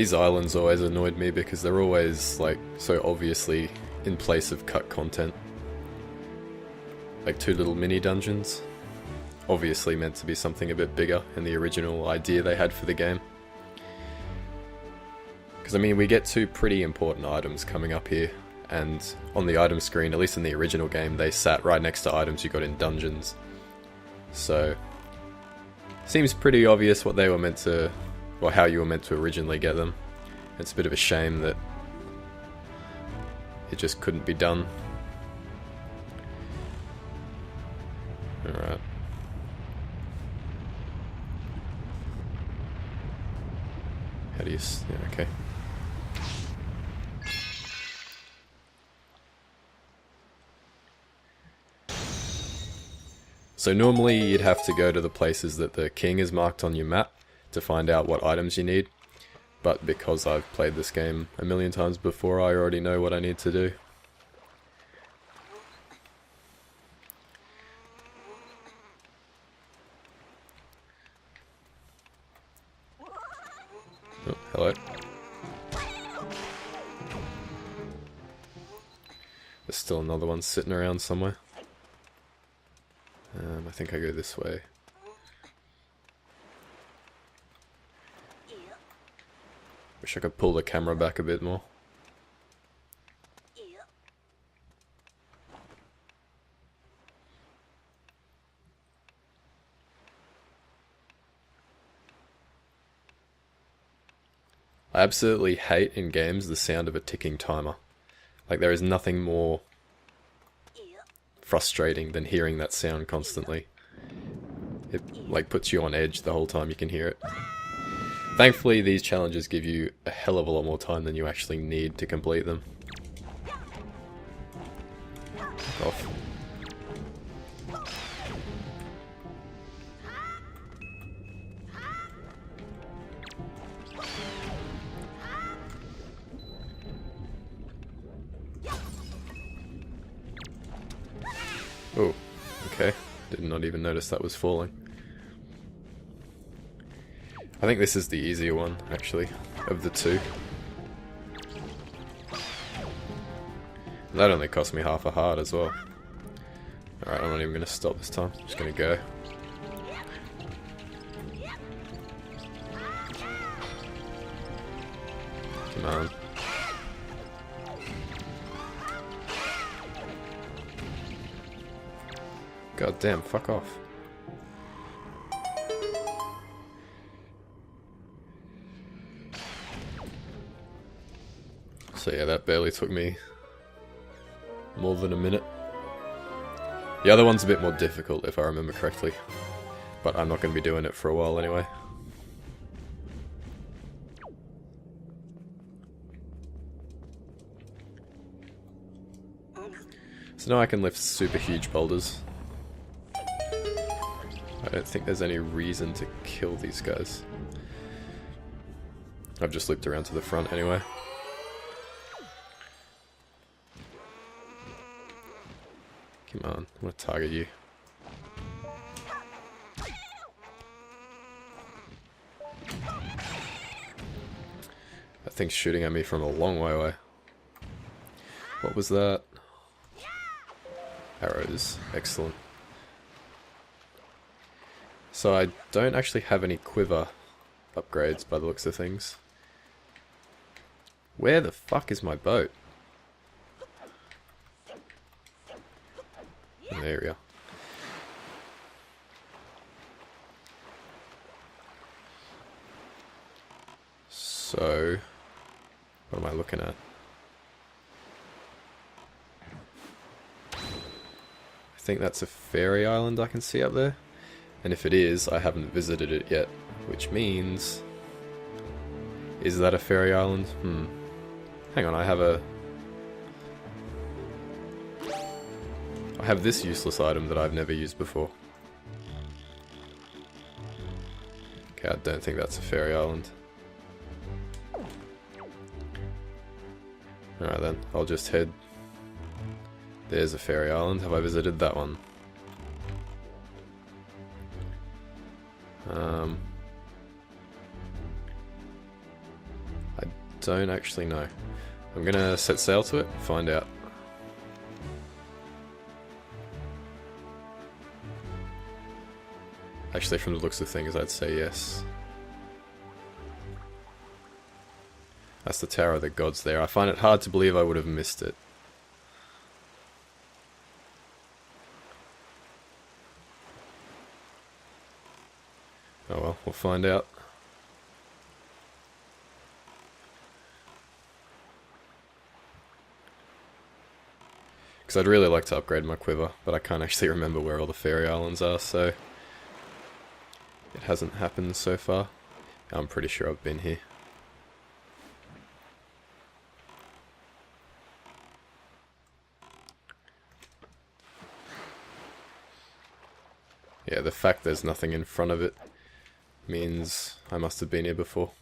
These islands always annoyed me because they're always, like, so obviously in place of cut content. Like two little mini dungeons. Obviously meant to be something a bit bigger in the original idea they had for the game. Because, I mean, we get two pretty important items coming up here, and on the item screen, at least in the original game, they sat right next to items you got in dungeons. So, seems pretty obvious what they were meant to, or how you were meant to originally get them. It's a bit of a shame that it just couldn't be done. Alright. How do you... yeah, okay. So normally you'd have to go to the places that the king is marked on your map to find out what items you need. But because I've played this game a million times before, I already know what I need to do. Oh, hello. There's still another one sitting around somewhere. I think I go this way. Wish I could pull the camera back a bit more. I absolutely hate in games the sound of a ticking timer. Like, there is nothing more frustrating than hearing that sound constantly. It, like, puts you on edge the whole time you can hear it. Thankfully, these challenges give you a hell of a lot more time than you actually need to complete them. Fuck off. Oh, okay. Did not even notice that was falling. I think this is the easier one, actually, of the two. That only cost me half a heart as well. Alright, I'm not even going to stop this time. I'm just going to go. Come on. God damn, fuck off. So yeah, that barely took me more than a minute. The other one's a bit more difficult, if I remember correctly. But I'm not going to be doing it for a while anyway. So now I can lift super huge boulders. I don't think there's any reason to kill these guys. I've just looped around to the front anyway. Come on, I'm gonna target you. That thing's shooting at me from a long way away. What was that? Arrows. Excellent. So I don't actually have any quiver upgrades by the looks of things. Where the fuck is my boat? There we go. So, what am I looking at? I think that's a fairy island I can see up there. And if it is, I haven't visited it yet. Which means... is that a fairy island? Hang on, I have this useless item that I've never used before. Okay, I don't think that's a fairy island. Alright then, I'll just head... There's a fairy island. Have I visited that one? don't actually know. I'm gonna set sail to it, find out. Actually, from the looks of things, I'd say yes. That's the Tower of the Gods there. I find it hard to believe I would have missed it. Oh well, we'll find out. Because I'd really like to upgrade my quiver, but I can't actually remember where all the fairy islands are, so it hasn't happened so far. I'm pretty sure I've been here. Yeah, the fact there's nothing in front of it means I must have been here before.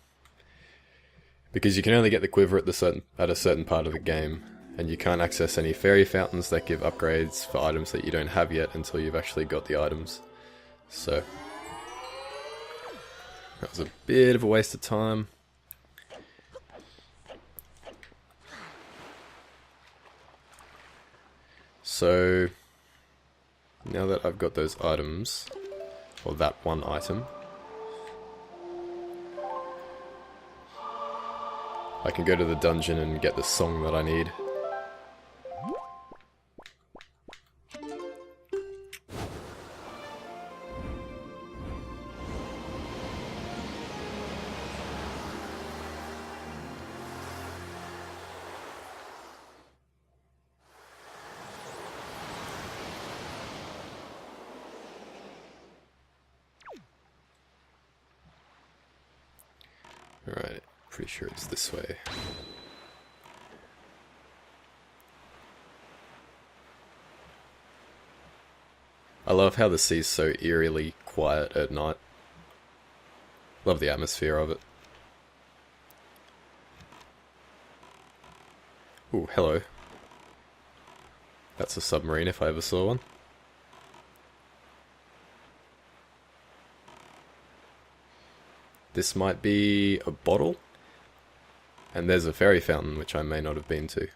Because you can only get the quiver at a certain part of the game, and you can't access any fairy fountains that give upgrades for items that you don't have yet until you've actually got the items. So that was a bit of a waste of time. So now that I've got those items, or that one item, I can go to the dungeon and get the song that I need. Alright, pretty sure it's this way. I love how the sea's so eerily quiet at night. Love the atmosphere of it. Ooh, hello. That's a submarine if I ever saw one. This might be a bottle. And there's a fairy fountain, which I may not have been to.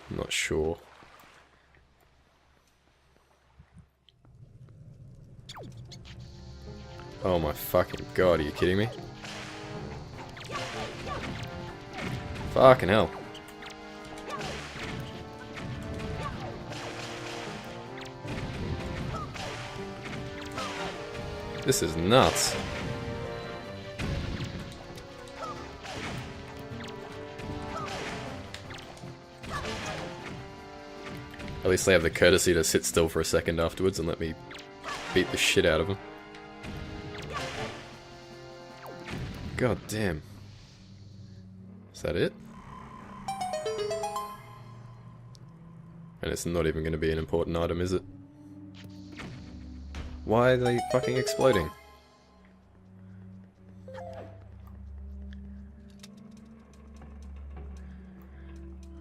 I'm not sure. Oh my fucking god, are you kidding me? Fucking hell. This is nuts. At least they have the courtesy to sit still for a second afterwards and let me beat the shit out of them. God damn. Is that it? And it's not even going to be an important item, is it? Why are they fucking exploding?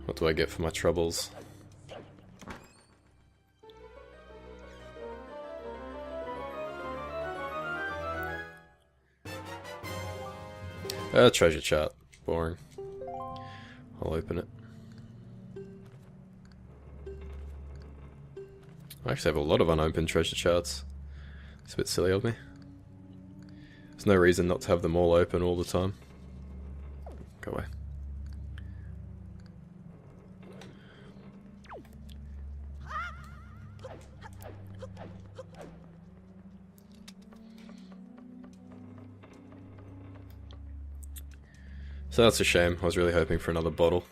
What do I get for my troubles? Treasure chart. Boring. I'll open it. I actually have a lot of unopened treasure charts. It's a bit silly of me. There's no reason not to have them all open all the time. Go away. So that's a shame. I was really hoping for another bottle.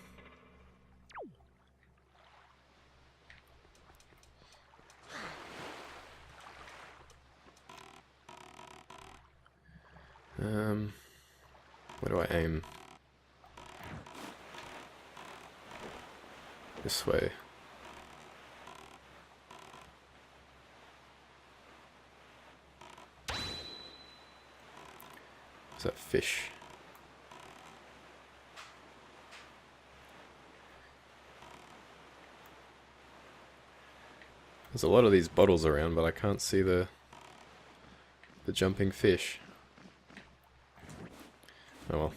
Where do I aim? This way. Is that fish? There's a lot of these bottles around, but I can't see the jumping fish. Oh well.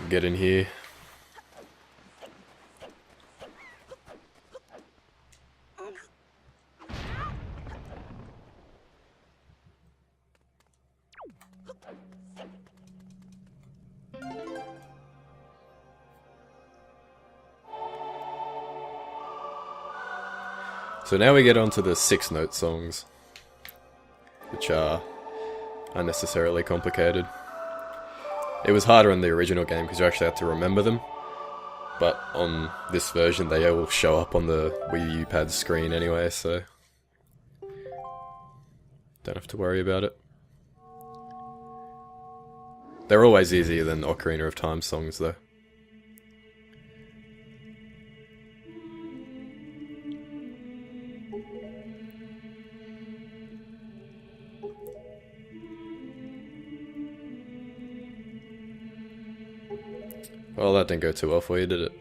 Get in here. So now we get on to the 6-note songs, which are unnecessarily complicated. It was harder in the original game because you actually had to remember them, but on this version they all show up on the Wii U pad screen anyway, so don't have to worry about it. They're always easier than Ocarina of Time songs though. Well, that didn't go too well for you, did it?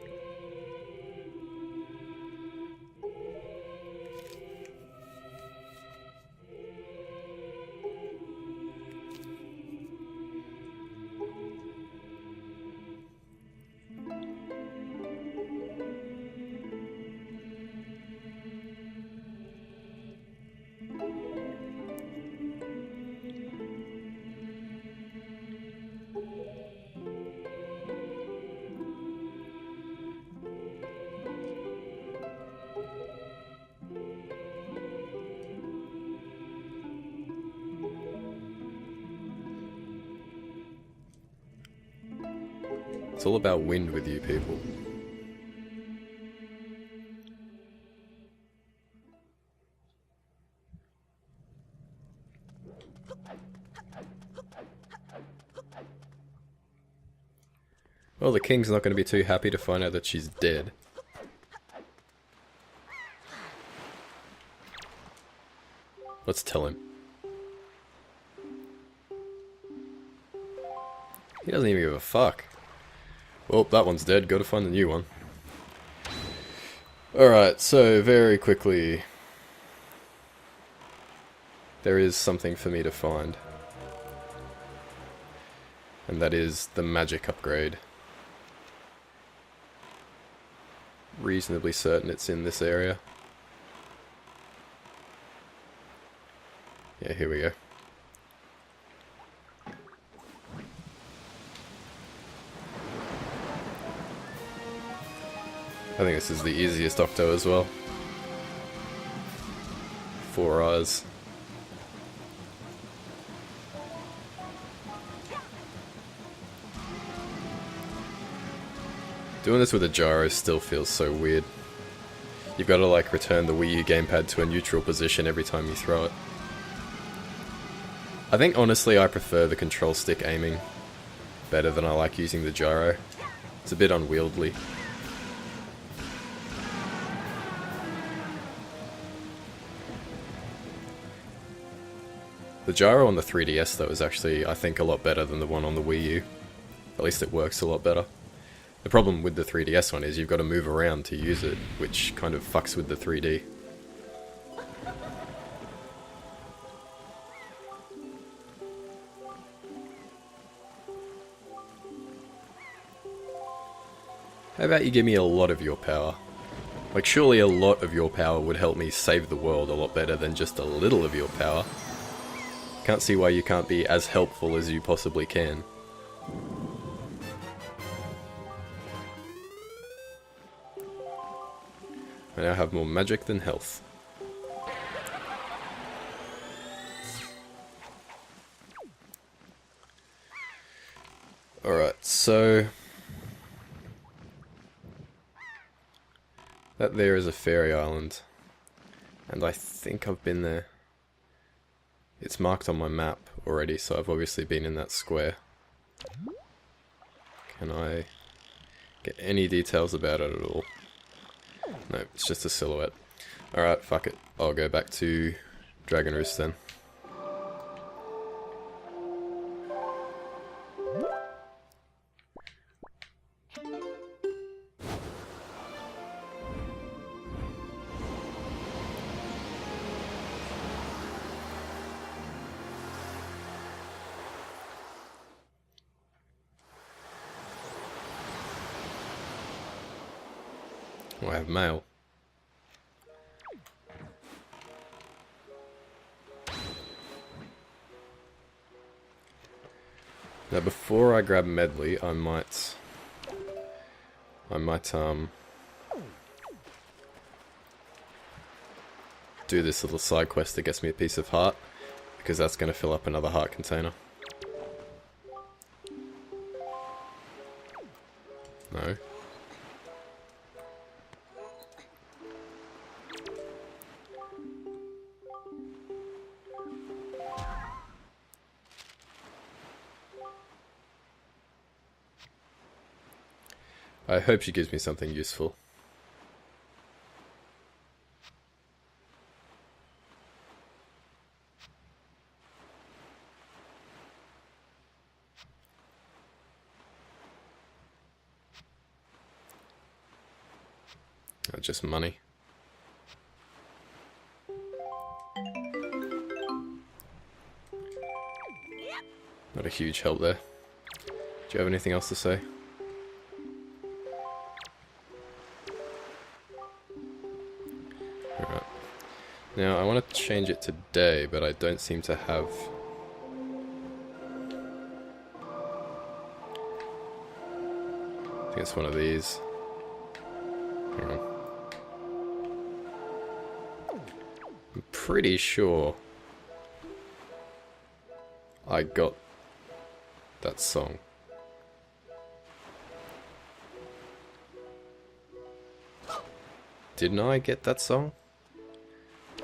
It's all about wind with you people. Well, the king's not going to be too happy to find out that she's dead. Let's tell him. He doesn't even give a fuck. Well, that one's dead, gotta find a new one. Alright, so very quickly, there is something for me to find. And that is the magic upgrade. Reasonably certain it's in this area. Yeah, here we go. I think this is the easiest Octo as well. 4 eyes. Doing this with a gyro still feels so weird. You've got to like return the Wii U gamepad to a neutral position every time you throw it. I think honestly I prefer the control stick aiming better than I like using the gyro. It's a bit unwieldy. The gyro on the 3DS though is actually, I think, a lot better than the one on the Wii U. At least it works a lot better. The problem with the 3DS one is you've got to move around to use it, which kind of fucks with the 3D. How about you give me a lot of your power? Like, surely a lot of your power would help me save the world a lot better than just a little of your power. Can't see why you can't be as helpful as you possibly can. I now have more magic than health. Alright, so that there is a fairy island, and I think I've been there. It's marked on my map already, so I've obviously been in that square. Can I get any details about it at all? No, it's just a silhouette. Alright, fuck it. I'll go back to Dragon Roost then. Oh, I have mail. Now before I grab Medley, I might do this little side quest that gets me a piece of heart, because that's going to fill up another heart container. No. I hope she gives me something useful. Just money. Not a huge help there. Do you have anything else to say? Alright. Now, I want to change it to day, but I don't seem to have... I think it's one of these. Hang on. I'm pretty sure I got that song. Didn't I get that song?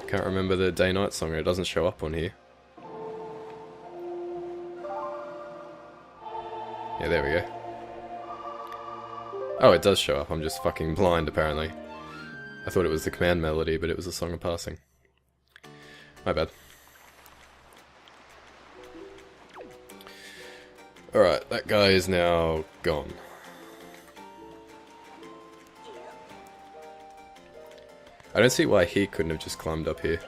I can't remember the day-night song, and it doesn't show up on here. Yeah, there we go. Oh, it does show up. I'm just fucking blind, apparently. I thought it was the command melody, but it was a song of passing. My bad. Alright, that guy is now gone. I don't see why he couldn't have just climbed up here.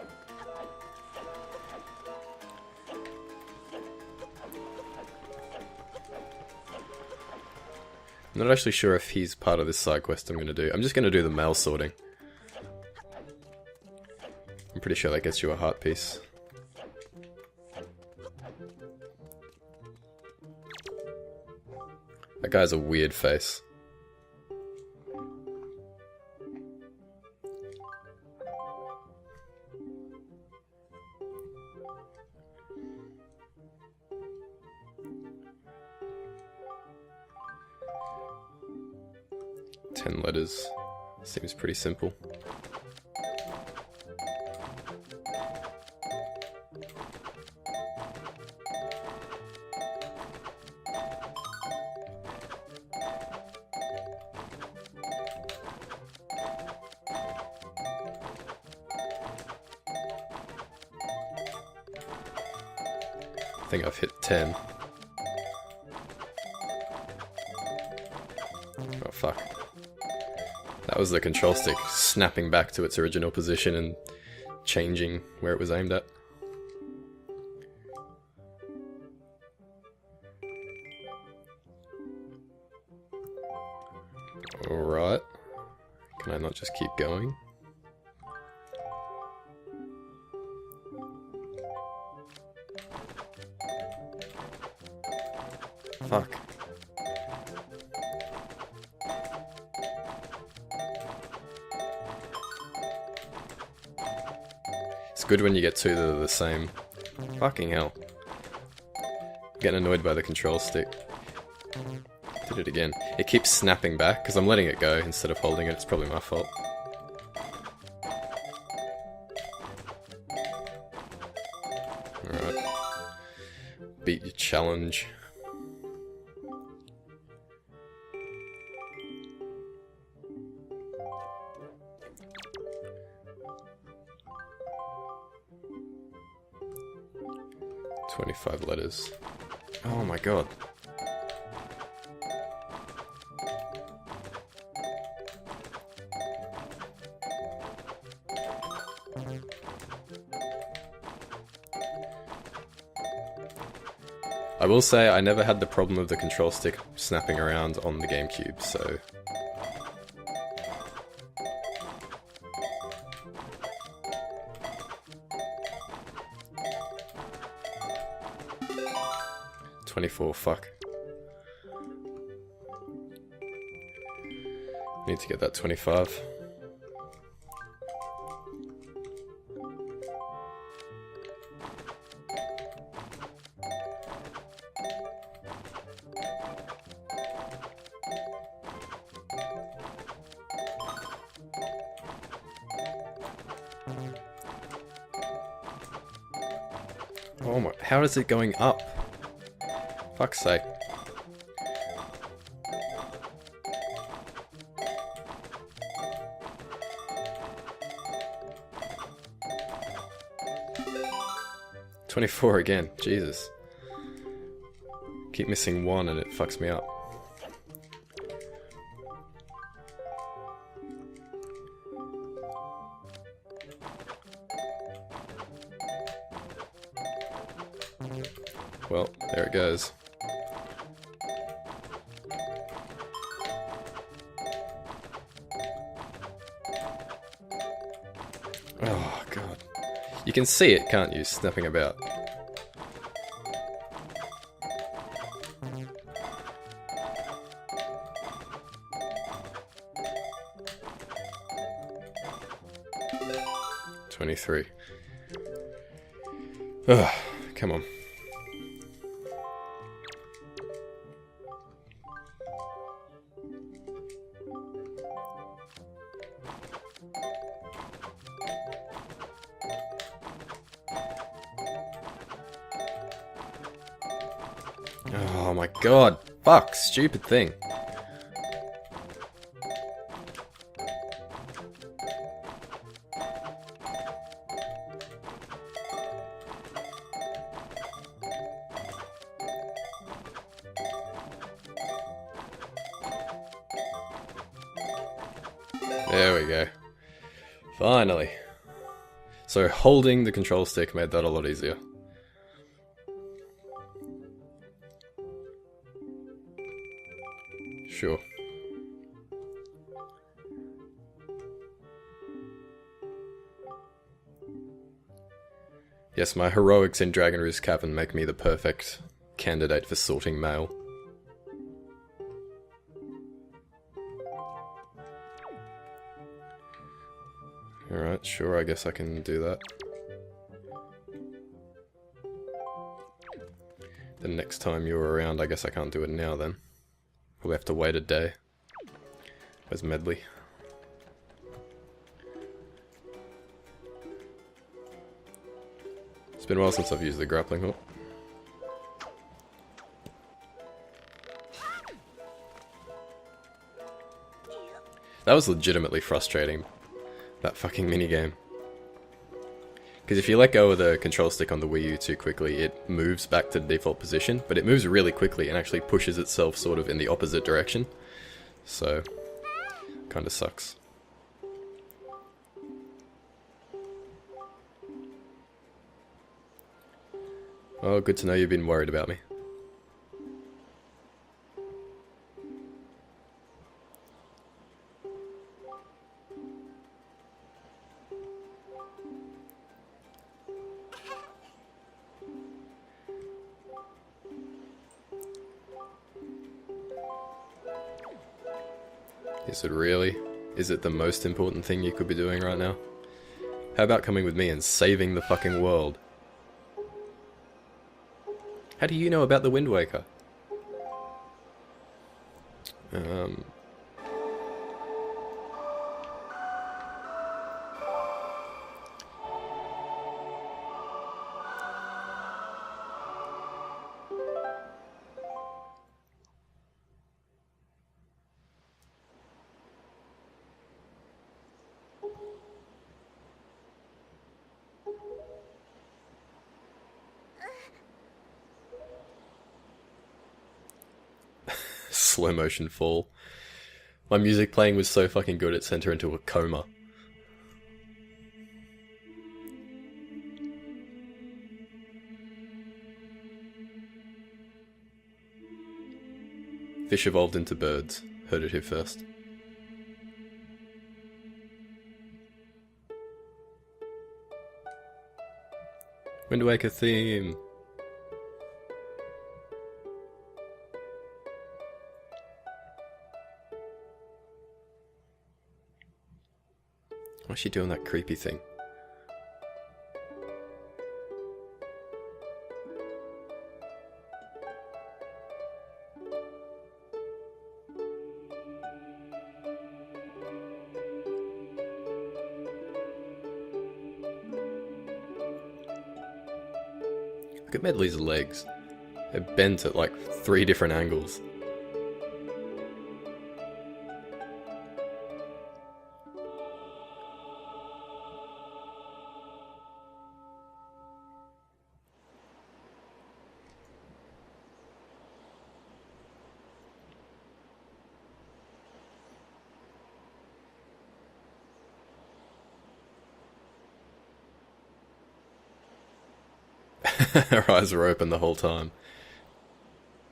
I'm not actually sure if he's part of this side quest I'm going to do. I'm just going to do the mail sorting. I'm pretty sure that gets you a heart piece. That guy's a weird face. Letters. Seems pretty simple. I think I've hit 10. Oh fuck. That was the control stick snapping back to its original position and changing where it was aimed at. Alright. Can I not just keep going? Fuck. It's good when you get two that are the same. Fucking hell. Getting annoyed by the control stick. Did it again. It keeps snapping back, because I'm letting it go instead of holding it. It's probably my fault. Alright. Beat your challenge. $25 letters. Oh my god. I will say I never had the problem of the control stick snapping around on the GameCube, so... 24, fuck. Need to get that 25. Oh my, how is it going up? Fuck's sake. $24 again, Jesus. Keep missing one and it fucks me up. Well, there it goes. Oh, God. You can see it, can't you, snapping about? $23. Ugh, come on. Oh my god, fuck, stupid thing. There we go. Finally. So holding the control stick made that a lot easier. Sure. Yes, my heroics in Dragon Roost Cavern make me the perfect candidate for sorting mail. Alright, sure, I guess I can do that. The next time you're around, I guess I can't do it now then. We'll have to wait a day. Where's Medley? It's been a while since I've used the grappling hook. That was legitimately frustrating, that fucking minigame. Because if you let go of the control stick on the Wii U too quickly, it moves back to the default position, but it moves really quickly and actually pushes itself sort of in the opposite direction. So, kinda sucks. Oh, good to know you've been worried about me. Is it really? Is it the most important thing you could be doing right now? How about coming with me and saving the fucking world? How do you know about the Wind Waker? Slow motion fall. My music playing was so fucking good it sent her into a coma. Fish evolved into birds. Heard it here first. Wind Waker theme. Why's she doing that creepy thing? Look at Medley's legs. They're bent at like 3 different angles. Her eyes were open the whole time,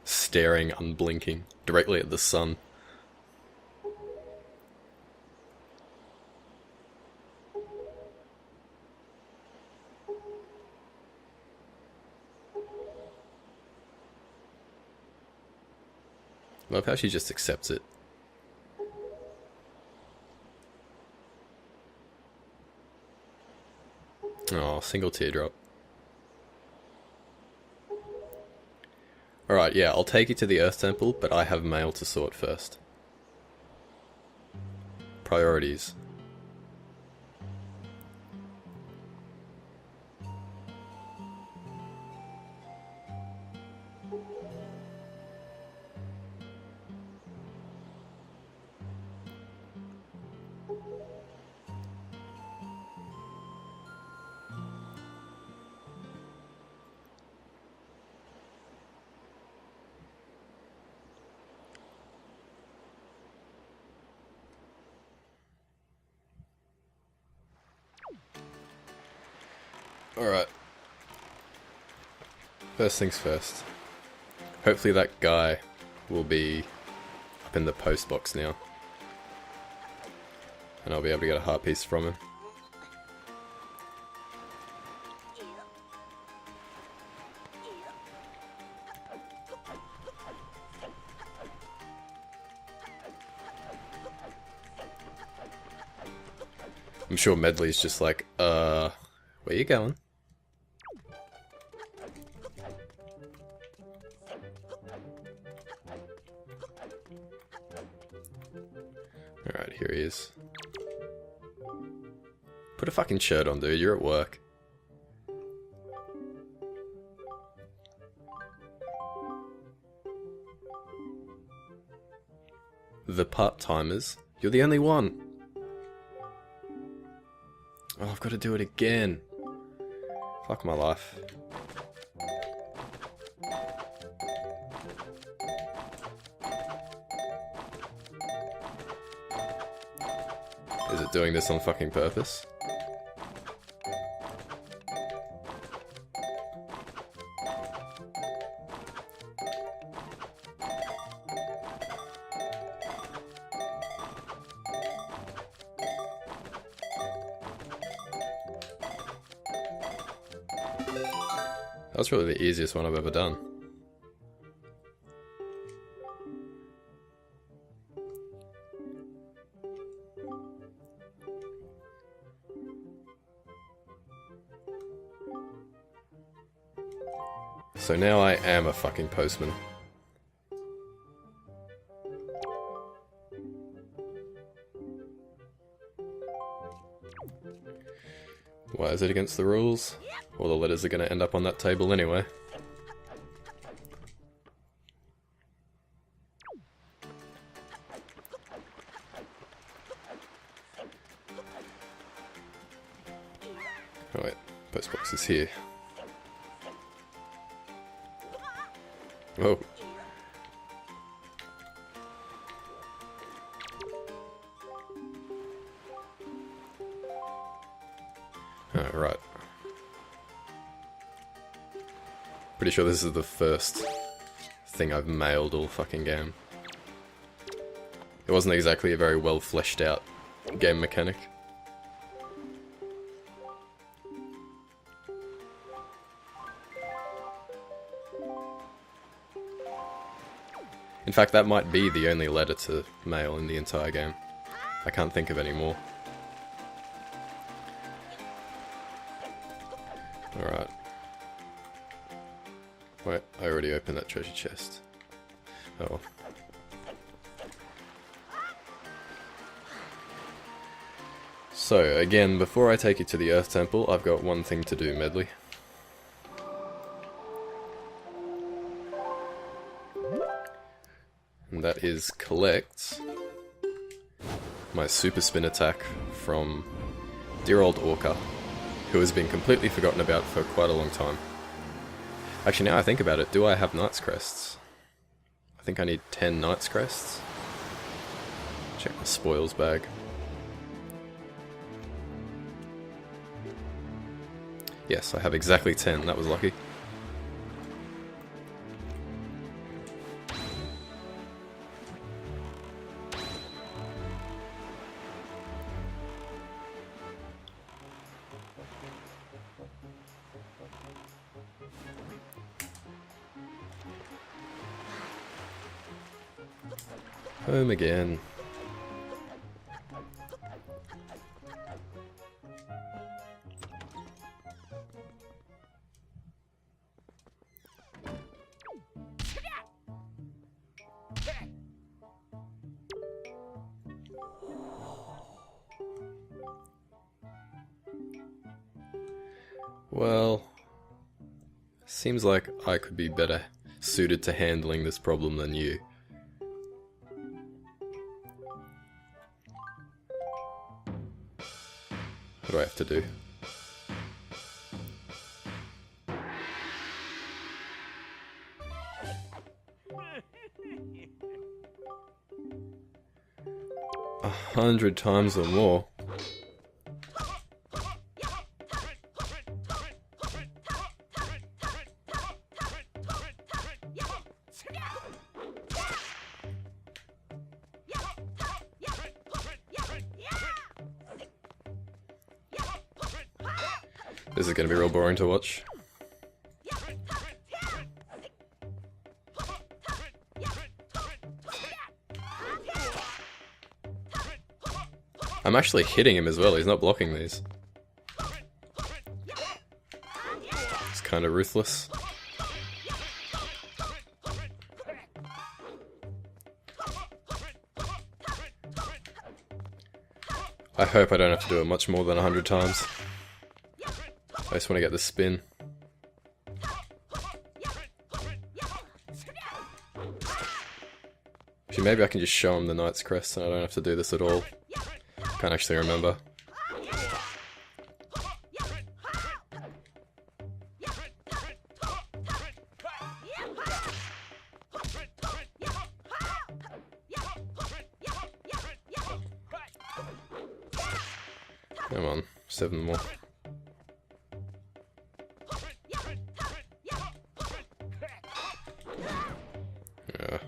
staring, unblinking, directly at the sun. Love how she just accepts it. Oh, single teardrop. Alright, yeah, I'll take you to the Earth Temple, but I have mail to sort first. Priorities. Alright. First things first. Hopefully that guy will be up in the post box now. And I'll be able to get a heart piece from him. I'm sure Medley's just like, where you going? Alright, here he is. Put a fucking shirt on, dude. You're at work. The part-timers? You're the only one. Oh, I've got to do it again. Fuck my life. Is it doing this on fucking purpose? That was really the easiest one I've ever done. So now I am a fucking postman. Why is it against the rules? All the letters are going to end up on that table anyway. Oh wait, postbox is here. Oh. Oh, right. Pretty sure this is the first thing I've mailed all fucking game. It wasn't exactly a very well fleshed out game mechanic. In fact, that might be the only letter to mail in the entire game. I can't think of any more. Wait, I already opened that treasure chest. Oh well. So, again, before I take you to the Earth Temple, I've got one thing to do, Medley. And that is collect my super spin attack from dear old Orca, who has been completely forgotten about for quite a long time. Actually, now I think about it, do I have Knight's Crests? I think I need 10 Knight's Crests. Check my spoils bag. Yes, I have exactly 10, that was lucky. Home again. Well, seems like I could be better suited to handling this problem than you. What do I have to do? A 100 times or more. This is going to be real boring to watch. I'm actually hitting him as well, he's not blocking these. It's kind of ruthless. I hope I don't have to do it much more than 100 times. I just want to get the spin. Actually, maybe I can just show him the Knight's Crest and I don't have to do this at all. Can't actually remember. Come on, 7 more. Yeah.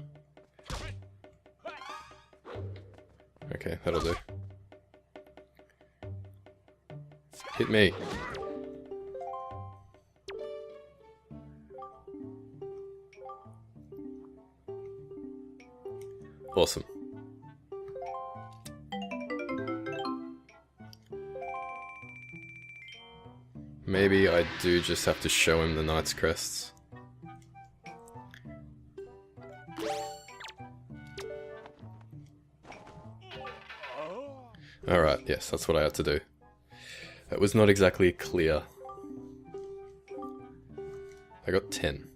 Okay, that'll do. Hit me. Awesome. Maybe I do just have to show him the Knight's Crests. Alright, yes, that's what I had to do. That was not exactly clear. I got 10.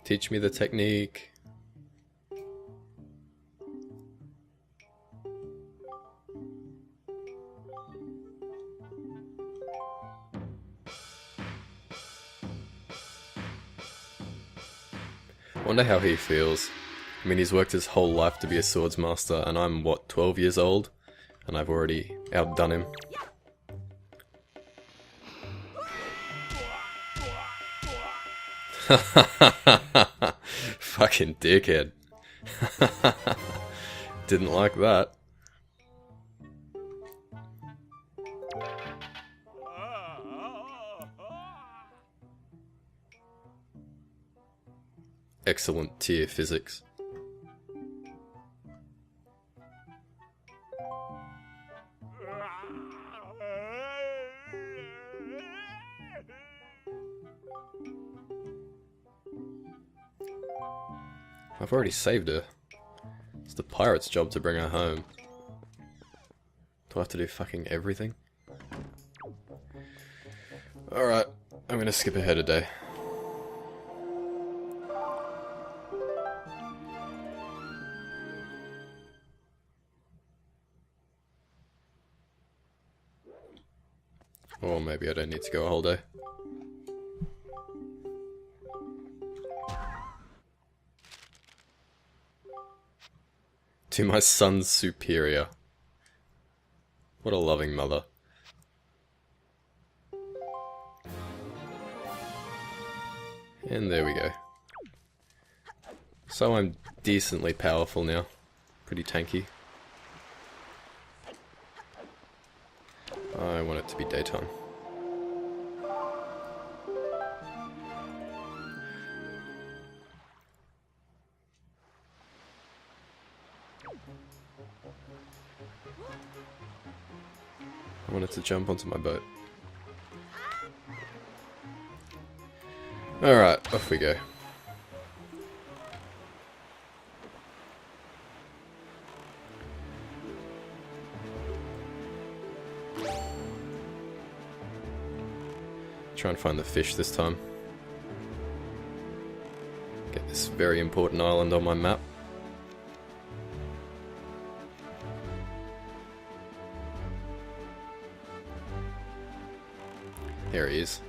Teach me the technique. Wonder how he feels. I mean, he's worked his whole life to be a swords master, and I'm, what, 12 years old? And I've already outdone him. Fucking dickhead. Didn't like that. Excellent tier physics. I've already saved her. It's the pirate's job to bring her home. Do I have to do fucking everything? Alright, I'm gonna skip ahead a day. Or maybe I don't need to go a whole day. To my son's superior. What a loving mother. And there we go. So I'm decently powerful now. Pretty tanky. I want it to be daytime. I wanted to jump onto my boat. Alright, off we go. Try and find the fish this time. Get this very important island on my map. There he is.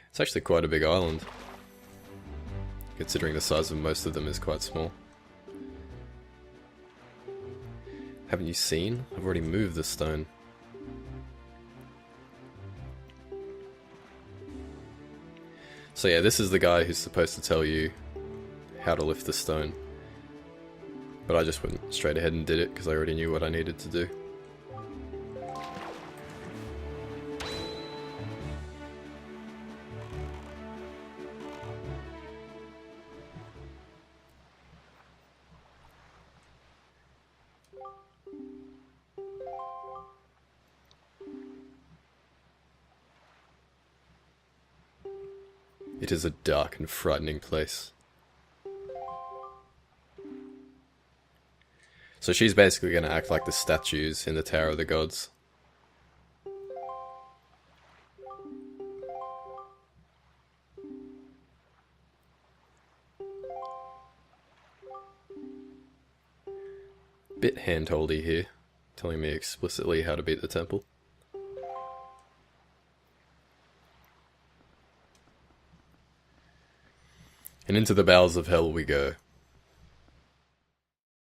It's actually quite a big island, considering the size of most of them is quite small. Haven't you seen? I've already moved the stone. So yeah, this is the guy who's supposed to tell you how to lift the stone. But I just went straight ahead and did it because I already knew what I needed to do. It is a dark and frightening place. So she's basically going to act like the statues in the Tower of the Gods. Bit handholdy here, telling me explicitly how to beat the temple. And into the bowels of hell we go.